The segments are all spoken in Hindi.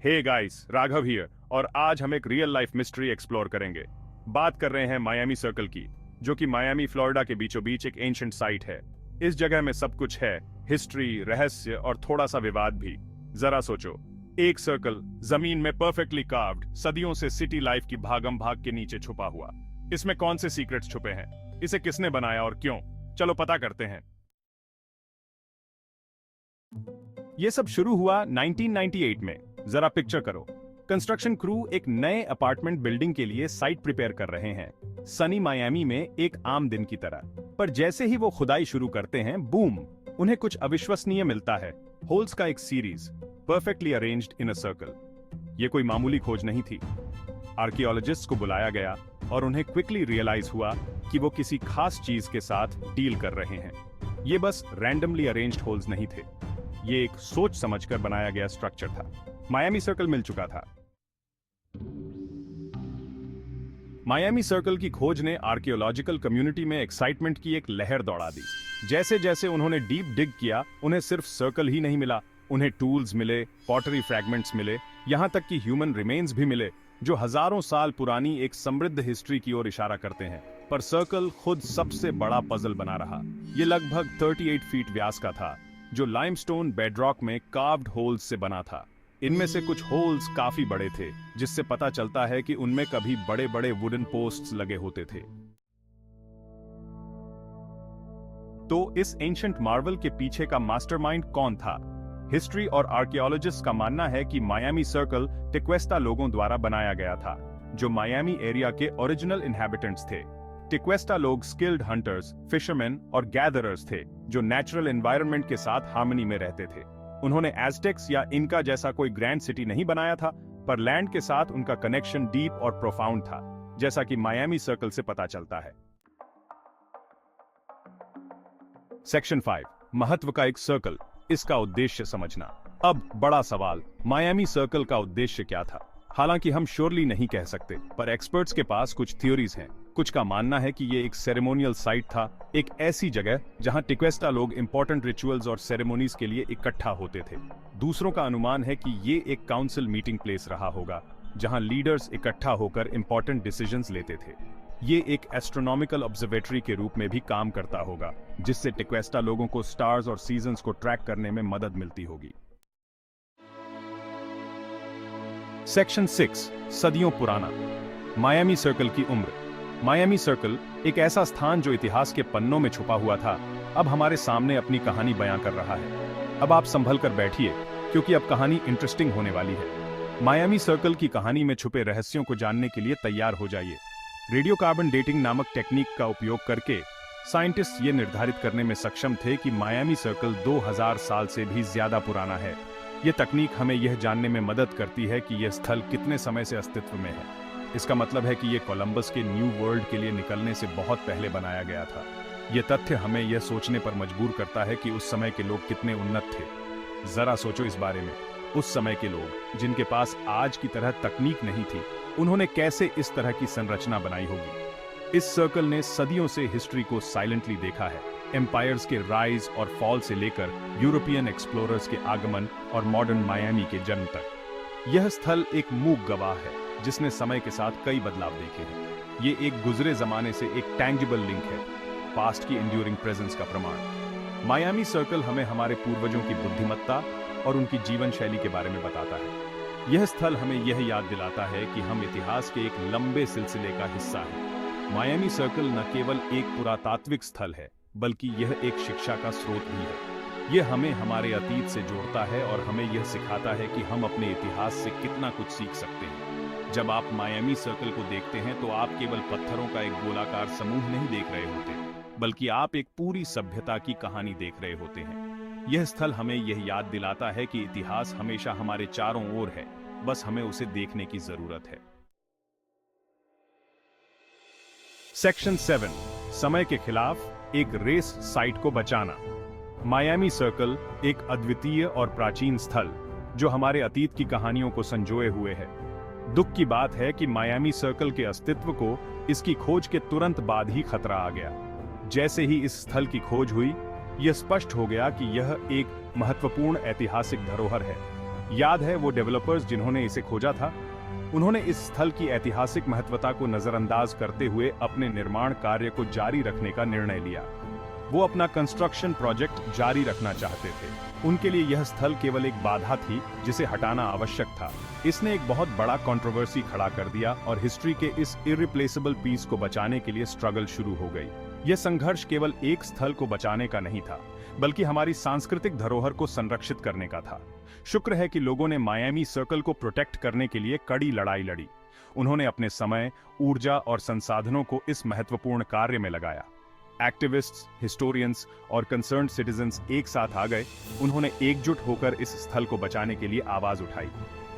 हे गाइस, राघव हियर और आज हम एक रियल लाइफ मिस्ट्री एक्सप्लोर करेंगे। बात कर रहे हैं मायामी सर्कल की, जो कि मायामी फ्लोरिडा के बीचों बीच एक एंशिएंट साइट है। इस जगह में सब कुछ है, हिस्ट्री, रहस्य और थोड़ा सा विवाद भी। जरा सोचो, एक सर्कल जमीन में परफेक्टली कार्व्ड, सदियों से सिटी लाइफ की भागम भाग के नीचे छुपा हुआ। इसमें कौन से सीक्रेट्स छुपे हैं? इसे किसने बनाया और क्यों? चलो पता करते हैं। यह सब शुरू हुआ 1998 में। जरा पिक्चर करो, कंस्ट्रक्शन क्रू एक नए अपार्टमेंट बिल्डिंग के लिए साइट प्रिपेयर कर रहे हैं, सनी मायामी में एक आम दिन की तरह। पर जैसे ही वो खुदाई शुरू करते हैं, बूम, उन्हें कुछ अविश्वसनीय मिलता है। होल्स का एक series, perfectly arranged in a circle. ये कोई मामूली खोज नहीं थी। आर्कियोलॉजिस्ट्स को बुलाया गया और उन्हें क्विकली रियलाइज हुआ कि वो किसी खास चीज के साथ डील कर रहे हैं। ये बस रैंडमली अरेंज्ड होल्स नहीं थे, ये एक सोच समझकर बनाया गया स्ट्रक्चर था। मायामी सर्कल मिल चुका था। मायामी सर्कल की खोज ने आर्कियोलॉजिकल कम्युनिटी में एक्साइटमेंट की एक लहर दौड़ा दी। जैसे जैसे उन्होंने डीप डिग किया, उन्हें सिर्फ सर्कल ही नहीं मिला, उन्हें टूल्स मिले, पॉटरी फ्रैगमेंट्स मिले, यहां तक कि ह्यूमन रिमेन्स भी मिले, जो हजारों साल पुरानी एक समृद्ध हिस्ट्री की ओर इशारा करते हैं। पर सर्कल खुद सबसे बड़ा पजल बना रहा। यह लगभग 38 फीट व्यास का था, जो लाइमस्टोन बेडरॉक में कार्व्ड होल्स से बना था। इनमें से कुछ होल्स काफी बड़े थे, जिससे पता चलता है कि उनमें कभी बड़े बड़े वुडन पोस्ट्स लगे होते थे। तो इस एंशिएंट मार्वल के पीछे का मास्टरमाइंड कौन था? हिस्ट्री और आर्कियोलॉजिस्ट का मानना है कि मायामी सर्कल टिक्वेस्टा लोगों द्वारा बनाया गया था, जो मायामी एरिया के ओरिजिनल इन्हेबिटेंट्स थे। टिक्वेस्टा लोग स्किल्ड हंटर्स, फिशरमैन और गैदरर्स थे, जो नेचुरल एनवायरनमेंट के साथ हार्मनी में रहते थे। उन्होंने एज़टेक्स या इनका जैसा कोई ग्रैंड सिटी नहीं बनाया था, पर लैंड के साथ उनका कनेक्शन डीप और प्रोफाउंड था, जैसा कि मायामी सर्कल से पता चलता है। सेक्शन 5, महत्व का एक सर्कल, इसका उद्देश्य समझना। अब बड़ा सवाल, मायामी सर्कल का उद्देश्य क्या था? हालांकि हम श्योरली नहीं कह सकते, पर एक्सपर्ट्स के पास कुछ थ्योरीज हैं। कुछ का मानना है कि ये एक सेरेमोनियल साइट था, एक ऐसी जगह जहां टिक्वेस्टा लोग इंपॉर्टेंट रिचुअल्स और सेरेमोनीज के लिए इकट्ठा होते थे। दूसरों का अनुमान है कि ये एक काउंसिल मीटिंग प्लेस रहा होगा, जहां लीडर्स इकट्ठा होकर इंपॉर्टेंट डिसीजंस लेते थे। ये एक एस्ट्रोनॉमिकल ऑब्जर्वेटरी के रूप में भी काम करता होगा, जिससे टिक्वेस्टा लोगों को स्टार्स और सीजन्स को ट्रैक करने में मदद मिलती होगी। सेक्शन 6, सदियों पुराना, मायामी सर्कल की उम्र। मायामी सर्कल एक ऐसा स्थान जो इतिहास के पन्नों में छुपा हुआ था, अब हमारे सामने अपनी कहानी बयां कर रहा है। अब आप संभल कर बैठिए, क्योंकि अब कहानी इंटरेस्टिंग होने वाली है। मायामी सर्कल की कहानी में छुपे रहस्यों को जानने के लिए तैयार हो जाइए। रेडियो कार्बन डेटिंग नामक टेक्निक का उपयोग करके साइंटिस्ट ये निर्धारित करने में सक्षम थे कि मायामी सर्कल 2000 साल से भी ज्यादा पुराना है। यह तकनीक हमें यह जानने में मदद करती है कि यह स्थल कितने समय से अस्तित्व में है। इसका मतलब है कि यह कोलंबस के न्यू वर्ल्ड के लिए निकलने से बहुत पहले बनाया गया था। यह तथ्य हमें यह सोचने पर मजबूर करता है कि उस समय के लोग कितने उन्नत थे। जरा सोचो इस बारे में, उस समय के लोग, जिनके पास आज की तरह तकनीक नहीं थी, उन्होंने कैसे इस तरह की संरचना बनाई होगी। इस सर्कल ने सदियों से हिस्ट्री को साइलेंटली देखा है, एम्पायर्स के राइज और फॉल से लेकर यूरोपियन एक्सप्लोरर्स के आगमन और मॉडर्न मायामी के जन्म तक। यह स्थल एक मूक गवाह है, जिसने समय के साथ कई बदलाव देखे हैं। ये एक गुजरे जमाने से एक टैंजिबल लिंक है, पास्ट की एंड्यूरिंग प्रेजेंस का प्रमाण। मायामी सर्कल हमें हमारे पूर्वजों की बुद्धिमत्ता और उनकी जीवन शैली के बारे में बताता है। यह स्थल हमें यह याद दिलाता है कि हम इतिहास के एक लंबे सिलसिले का हिस्सा हैं। मायामी सर्कल न केवल एक पुरातात्विक स्थल है, बल्कि यह एक शिक्षा का स्रोत भी है। यह हमें हमारे अतीत से जोड़ता है और हमें यह सिखाता है कि हम अपने इतिहास से कितना कुछ सीख सकते हैं। जब आप मायामी सर्कल को देखते हैं, तो आप केवल पत्थरों का एक गोलाकार समूह नहीं देख रहे होते, बल्कि आप एक पूरी सभ्यता की कहानी देख रहे होते हैं। यह स्थल हमें यह याद दिलाता है कि इतिहास हमेशा हमारे चारों ओर है, बस हमें उसे देखने की जरूरत है। सेक्शन 7, समय के खिलाफ एक रेस साइट को बचाना। मायामी सर्कल एक अद्वितीय और प्राचीन स्थल, जो हमारे अतीत की कहानियों को संजोए हुए है। दुख की बात है कि मायामी सर्कल के अस्तित्व को इसकी खोज के तुरंत बाद ही खतरा आ गया। जैसे ही इस स्थल की खोज हुई, यह स्पष्ट हो गया कि यह एक महत्वपूर्ण ऐतिहासिक धरोहर है। याद है वो डेवलपर्स जिन्होंने इसे खोजा था? उन्होंने इस स्थल की ऐतिहासिक महत्वता को नजरअंदाज करते हुए अपने निर्माण कार्य को जारी रखने का निर्णय लिया। वो अपना कंस्ट्रक्शन प्रोजेक्ट जारी रखना चाहते थे। उनके लिए यह स्थल केवल एक बाधा थी जिसे हटाना आवश्यक था। इसने एक बहुत बड़ा कंट्रोवर्सी खड़ा कर दिया और हिस्ट्री के इस इरिप्लेसेबल पीस को बचाने के लिए स्ट्रगल शुरू हो गई। यह संघर्ष केवल एक स्थल को बचाने का नहीं था, बल्कि हमारी सांस्कृतिक धरोहर को संरक्षित करने का था। शुक्र है कि लोगों ने मायामी सर्कल को प्रोटेक्ट करने के लिए कड़ी लड़ाई लड़ी। उन्होंने अपने समय, ऊर्जा और संसाधनों को इस महत्वपूर्ण कार्य में लगाया। एक्टिविस्ट्स, हिस्टोरियंस और कंसर्न्ड सिटीजन्स एक साथ आ गए। उन्होंने एकजुट होकर इस स्थल को बचाने के लिए आवाज उठाई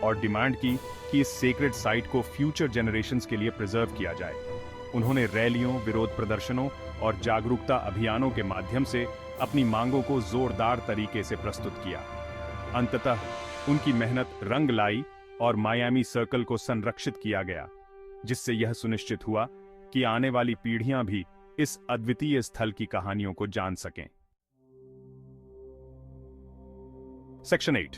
और डिमांड की कि इस सेक्रेड साइट को फ्यूचर जनरेशंस के लिए प्रिजर्व किया जाए। उन्होंने रैलियों, विरोध प्रदर्शनों और जागरूकता अभियानों के माध्यम से अपनी मांगों को जोरदार तरीके से प्रस्तुत किया। अंततः उनकी मेहनत रंग लाई और मायामी सर्कल को संरक्षित किया गया, जिससे यह सुनिश्चित हुआ कि आने वाली पीढ़ियां भी इस अद्वितीय स्थल की कहानियों को जान सकें। सेक्शन 8,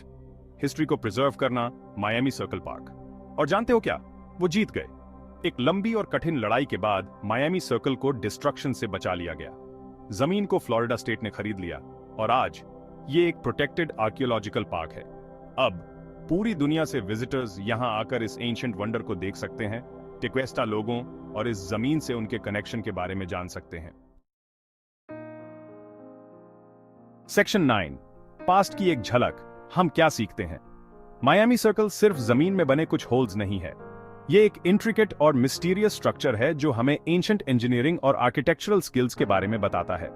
हिस्ट्री को प्रिजर्व करना, मायामी सर्कल पार्क। और जानते हो क्या? वो जीत गए। एक लंबी और कठिन लड़ाई के बाद मायामी सर्कल को डिस्ट्रक्शन से बचा लिया गया। जमीन को फ्लोरिडा स्टेट ने खरीद लिया और आज ये एक प्रोटेक्टेड आर्कियोलॉजिकल पार्क है। अब पूरी दुनिया से विजिटर्स यहां आकर इस एंशिएंट वंडर को देख सकते हैं, टिक्वेस्टा लोगों और इस जमीन से उनके कनेक्शन के बारे में जान सकते हैं। सेक्शन 9, पास्ट की एक झलक। हम क्या सीखते हैं? मायामी सर्कल सिर्फ जमीन में बने कुछ होल्स नहीं है। ये एक इंट्रिकेट और मिस्टीरियस स्ट्रक्चर है जो हमें एंशिएंट इंजीनियरिंग और आर्किटेक्चरल स्किल्स के बारे में बताता है।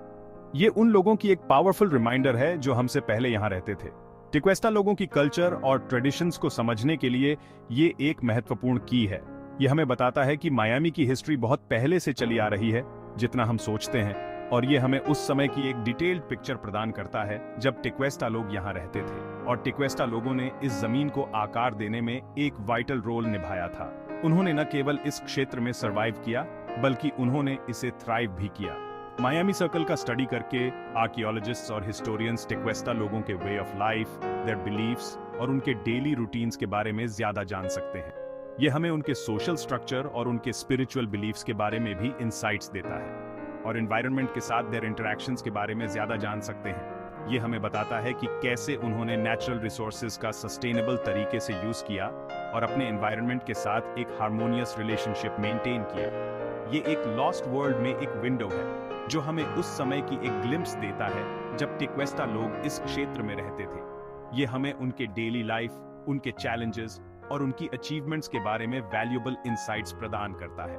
ये उन लोगों की एक पावरफुल रिमाइंडर है जो हमसे पहले यहां रहते थे। टिक्वेस्टा लोगों की कल्चर और ट्रेडिशंस को समझने के लिए ये एक महत्वपूर्ण की है। ये हमें बताता है कि मायामी की हिस्ट्री बहुत पहले से चली आ रही है जितना हम सोचते हैं, और ये हमें उस समय की एक डिटेल्ड पिक्चर प्रदान करता है जब टिक्वेस्टा लोग यहाँ रहते थे। और टिक्वेस्टा लोगों ने इस जमीन को आकार देने में एक वाइटल रोल निभाया था। उन्होंने न केवल इस क्षेत्र में सर्वाइव किया, बल्कि उन्होंने इसे थ्राइव भी किया। मायामी सर्कल का स्टडी करके आर्कियोलॉजिस्ट्स और हिस्टोरियंस टिक्वेस्टा लोगों के way of life, their beliefs और उनके डेली रूटीन्स के बारे में ज्यादा जान सकते हैं। ये हमें उनके सोशल स्ट्रक्चर और उनके स्पिरिचुअल बिलीफ्स के बारे में भी इंसाइट्स देता है, और एनवायरनमेंट के साथ देयर इंटरैक्शंस के बारे में ज्यादा जान सकते हैं। ये हमें बताता है कि कैसे उन्होंने नेचुरल रिसोर्सेज का सस्टेनेबल तरीके से यूज किया और अपने एनवायरनमेंट के साथ एक हार्मोनियस रिलेशनशिप मेंटेन किया। ये एक लॉस्ट वर्ल्ड में एक विंडो है जो हमें उस समय की एक ग्लिम्स देता है जब टिक्वेस्टा लोग इस क्षेत्र में रहते थे। ये हमें उनके डेली लाइफ, उनके चैलेंजेस और उनकी अचीवमेंट्स के बारे में वैल्यूएबल इंसाइट्स प्रदान करता है,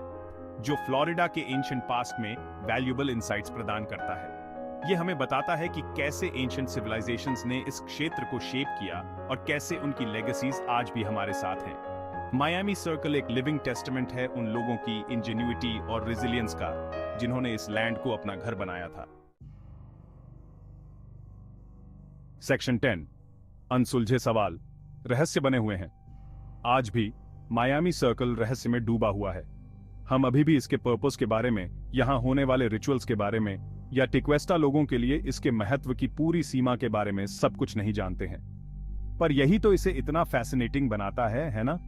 जो फ्लोरिडा के एंशिएंट पास्ट में वैल्यूएबल इंसाइट्स प्रदान करता है। ये हमें बताता है कि कैसे एंशिएंट सिविलाइजेशंस ने इस क्षेत्र को शेप किया और कैसे उनकी लेगेसीज आज भी हमारे साथ हैं। मायामी सर्कल एक लिविंग टेस्टामेंट है उन लोगों की इंजेन्युइटी और रेजिलियंस का जिन्होंने इस लैंड को अपना घर बनाया था। सेक्शन 10, अनसुलझे सवाल, रहस्य बने हुए हैं। आज भी मायामी सर्कल रहस्य में डूबा हुआ है। हम अभी भी इसके पर्पस के बारे में, यहां होने वाले रिचुअल्स के बारे में, या टिक्वेस्टा लोगों के लिए इसके महत्व की पूरी सीमा के बारे में सब कुछ नहीं जानते हैं। पर यही तो इसे इतना फैसिनेटिंग बनाता है ना?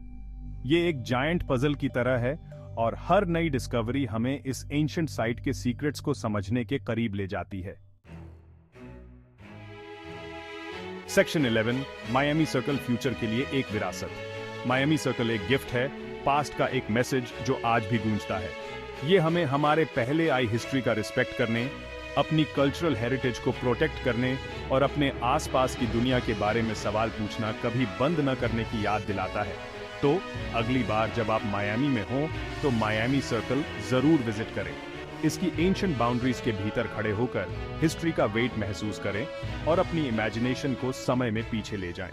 ये एक जायंट पजल की तरह है और हर नई डिस्कवरी हमें इस एंशिएंट साइट के सीक्रेट्स को समझने के करीब ले जाती है। सेक्शन 11, मायामी सर्कल फ्यूचर के लिए एक विरासत। मायामी सर्कल एक गिफ्ट है, पास्ट का एक मैसेज जो आज भी गूंजता है। ये हमें हमारे पहले आई हिस्ट्री का रिस्पेक्ट करने, अपनी कल्चरल हेरिटेज को प्रोटेक्ट करने और अपने आसपास की दुनिया के बारे में सवाल पूछना कभी बंद न करने की याद दिलाता है। तो अगली बार जब आप मायामी में हो तो मायामी सर्कल जरूर विजिट करें। इसकी एंशिएंट बाउंड्रीज के भीतर खड़े होकर हिस्ट्री का वेट महसूस करें और अपनी इमेजिनेशन को समय में पीछे ले जाएं।